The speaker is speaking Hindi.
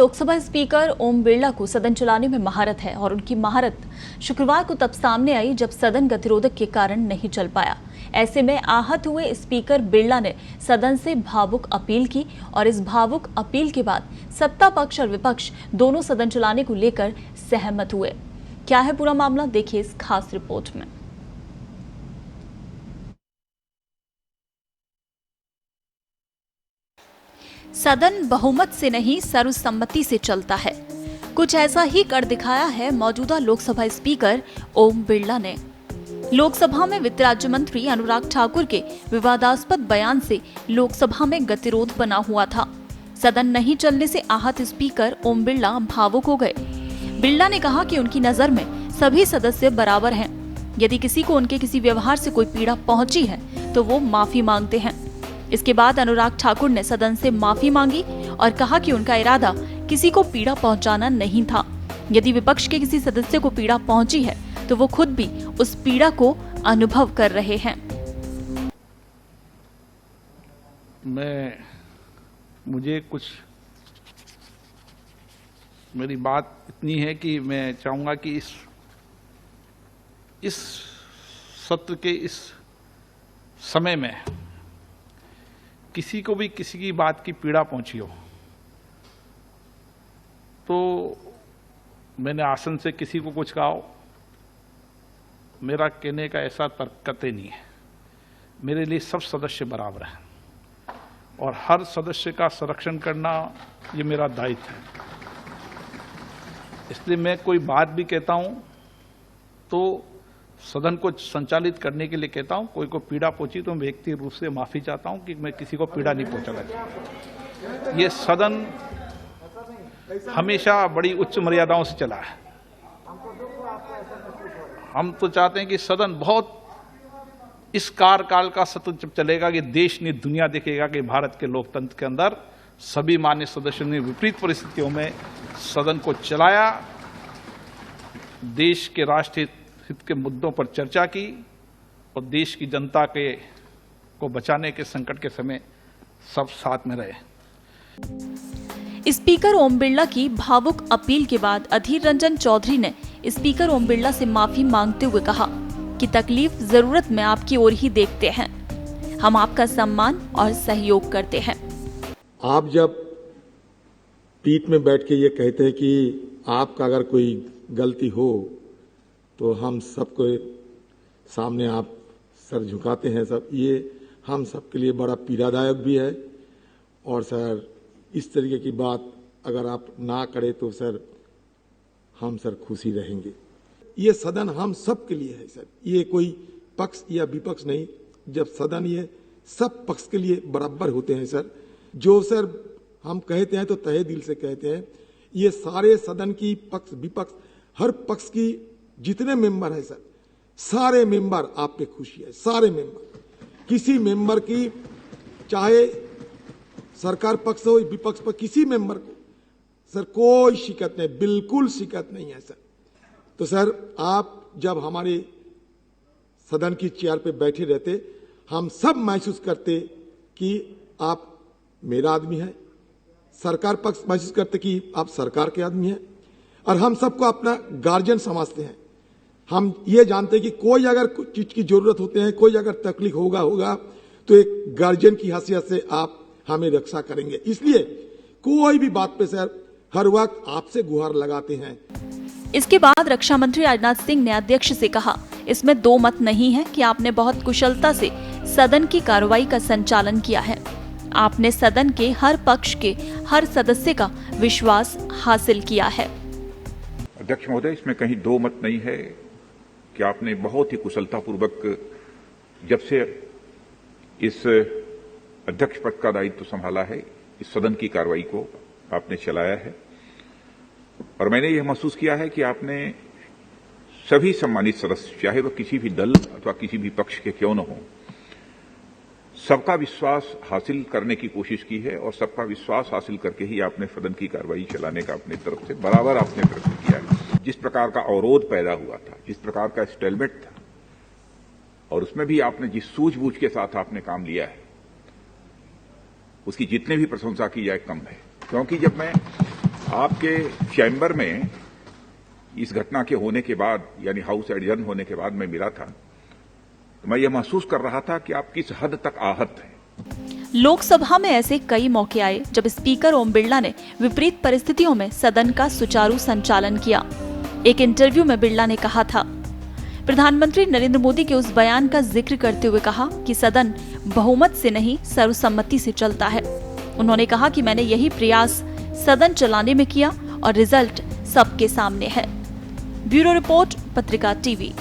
लोकसभा स्पीकर ओम बिरला को सदन चलाने में महारत है और उनकी महारत शुक्रवार को तब सामने आई जब सदन गतिरोधक के कारण नहीं चल पाया। ऐसे में आहत हुए स्पीकर बिरला ने सदन से भावुक अपील की और इस भावुक अपील के बाद सत्ता पक्ष और विपक्ष दोनों सदन चलाने को लेकर सहमत हुए। क्या है पूरा मामला, देखिए इस खास रिपोर्ट में। सदन बहुमत से नहीं सर्वसम्मति से चलता है। कुछ ऐसा ही कर दिखाया है मौजूदा लोकसभा स्पीकर ओम बिरला ने। लोकसभा में वित्त राज्य मंत्री अनुराग ठाकुर के विवादास्पद बयान से लोकसभा में गतिरोध बना हुआ था। सदन नहीं चलने से आहत स्पीकर ओम बिरला भावुक हो गए। बिरला ने कहा कि उनकी नजर में सभी सदस्य बराबर हैं। यदि किसी को उनके किसी व्यवहार से कोई पीड़ा पहुंची है तो वो माफी मांगते हैं। इसके बाद अनुराग ठाकुर ने सदन से माफी मांगी और कहा कि उनका इरादा किसी को पीड़ा पहुंचाना नहीं था। यदि विपक्ष के किसी सदस्य को पीड़ा पहुंची है तो वो खुद भी उस पीड़ा को अनुभव कर रहे हैं। मेरी बात इतनी है कि मैं चाहूंगा कि इस सत्र के इस समय में किसी को भी किसी की बात की पीड़ा पहुंची हो तो मैंने आसन से किसी को कुछ कहा हो, मेरा कहने का ऐसा तर्क कतई नहीं है। मेरे लिए सब सदस्य बराबर हैं और हर सदस्य का संरक्षण करना ये मेरा दायित्व है। इसलिए मैं कोई बात भी कहता हूं तो सदन को संचालित करने के लिए कहता हूं। कोई को पीड़ा पहुंची तो मैं व्यक्तिगत रूप से माफी चाहता हूं कि मैं किसी को पीड़ा नहीं पहुंचाना। ये सदन हमेशा बड़ी उच्च मर्यादाओं से चला है। हम तो चाहते हैं कि सदन बहुत इस कार्यकाल का सत्र जब चलेगा कि देश ने दुनिया देखेगा कि भारत के लोकतंत्र के अंदर सभी मान्य सदस्यों ने विपरीत परिस्थितियों में सदन को चलाया, देश के राष्ट्रीय हित के मुद्दों पर चर्चा की और देश की जनता को बचाने के संकट के समय सब साथ में रहे। स्पीकर ओम बिरला की भावुक अपील के बाद अधीर रंजन चौधरी ने स्पीकर ओम बिरला से माफी मांगते हुए कहा कि तकलीफ जरूरत में आपकी ओर ही देखते हैं, हम आपका सम्मान और सहयोग करते हैं। आप जब पीठ में बैठ के ये कहते हैं कि आपका अगर कोई गलती हो तो हम सबको सामने आप सर झुकाते हैं, सब ये हम सबके लिए बड़ा पीड़ादायक भी है। और सर इस तरीके की बात अगर आप ना करें तो सर हम सर खुशी रहेंगे। ये सदन हम सब के लिए है सर, ये कोई पक्ष या विपक्ष नहीं। जब सदन ये सब पक्ष के लिए बराबर होते हैं सर, जो सर हम कहते हैं तो तहे दिल से कहते हैं। ये सारे सदन की पक्ष विपक्ष हर पक्ष की जितने मेंबर हैं सर, सारे मेंबर आप पे खुशी है। सारे मेंबर, किसी मेंबर की चाहे सरकार पक्ष हो विपक्ष पर, किसी मेंबर को सर कोई शिकायत नहीं, बिल्कुल शिकायत नहीं है सर। तो सर आप जब हमारे सदन की चेयर पे बैठे रहते, हम सब महसूस करते कि आप मेरा आदमी है, सरकार पक्ष महसूस करते कि आप सरकार के आदमी हैं, और हम सबको अपना गार्जियन समझते हैं। हम ये जानते हैं कि कोई अगर कुछ चीज की जरूरत होते हैं, कोई अगर तकलीफ होगा तो एक गार्जियन की हैसियत से आप हमें रक्षा करेंगे। इसलिए कोई भी बात पे सर हर वक्त आपसे गुहार लगाते हैं। इसके बाद रक्षा मंत्री राजनाथ सिंह ने अध्यक्ष से कहा, इसमें दो मत नहीं है कि आपने बहुत कुशलता से सदन की कार्रवाई का संचालन किया है। आपने सदन के हर पक्ष के हर सदस्य का विश्वास हासिल किया है। अध्यक्ष महोदय, इसमें कहीं दो मत नहीं है कि आपने बहुत ही कुशलतापूर्वक जब से इस अध्यक्ष पद का दायित्व संभाला है, इस सदन की कार्रवाई को आपने चलाया है। और मैंने यह महसूस किया है कि आपने सभी सम्मानित सदस्य, चाहे वह किसी भी दल अथवा किसी भी पक्ष के क्यों न हो, सबका विश्वास हासिल करने की कोशिश की है और सबका विश्वास हासिल करके ही आपने सदन की कार्रवाई चलाने का अपनी तरफ से बराबर आपने प्रयत्न किया है। जिस प्रकार का अवरोध पैदा हुआ था, जिस प्रकार का स्टेलमेट था, और उसमें भी आपने जिस सूझबूझ के साथ आपने काम लिया है, उसकी जितने भी प्रशंसा की जाए कम है। क्योंकि जब मैं आपके चैम्बर में इस घटना के होने के बाद, यानी हाउस एडजर्न होने के बाद मैं मिला था, तो मैं ये महसूस कर रहा था कि आप किस हद तक आहत हैं। लोकसभा में ऐसे कई मौके आए जब स्पीकर ओम बिरला ने विपरीत परिस्थितियों में सदन का सुचारू संचालन किया। एक इंटरव्यू में बिरला ने कहा था, प्रधानमंत्री नरेंद्र मोदी के उस बयान का जिक्र करते हुए कहा कि सदन बहुमत से नहीं सर्वसम्मति से चलता है। उन्होंने कहा कि मैंने यही प्रयास सदन चलाने में किया और रिजल्ट सबके सामने है। ब्यूरो रिपोर्ट, पत्रिका टीवी।